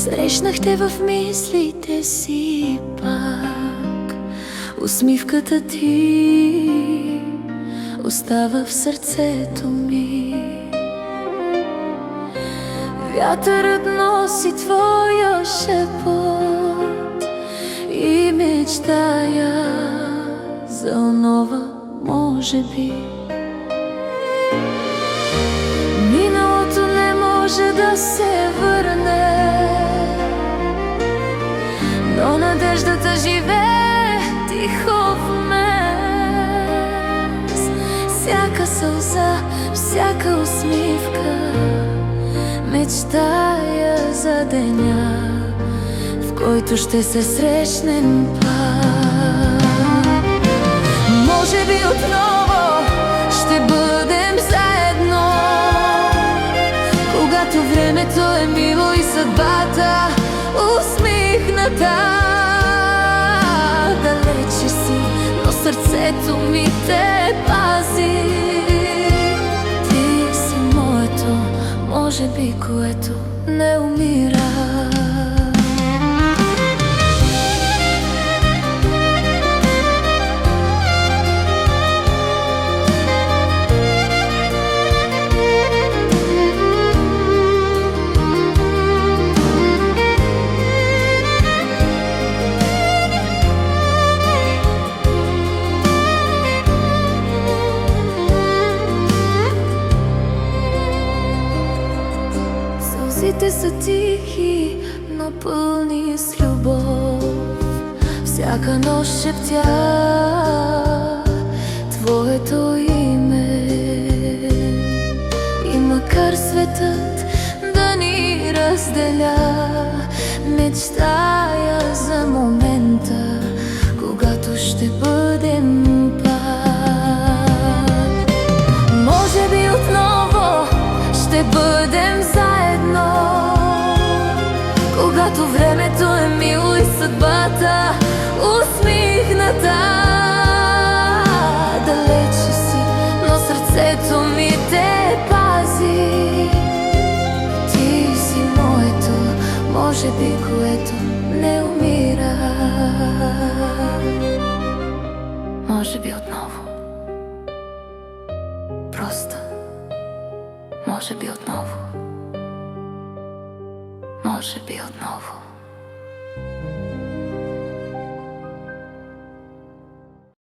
Срещнах те в мислите си пак. Усмивката ти остава в сърцето ми. Вятърът носи твоя шепот и мечтая за онова може би. Миналото не може да се върне, но надеждата живее тихо в мен. Всяка сълза, всяка усмивка, мечтая за деня, в който ще се срещнем пак. Може би отново ще бъдем заедно, когато времето е мило и съдбата усмихната. Далече си, но сърцето ми те пази. Ти си моето, може би, което не умира. Сълзите са тихи, но пълни с любов. Всяка нощ шептя твоето име. И макар светът да ни разделя, мечтая за момента, когато ще бъдем пак. Може би отново ще бъдем заедно, когато времето е мило и съдбата усмихната. Далече си, но сърцето ми те пази. Ти си моето, може би, което не умира. Може би отново, просто може би отново, може би отново.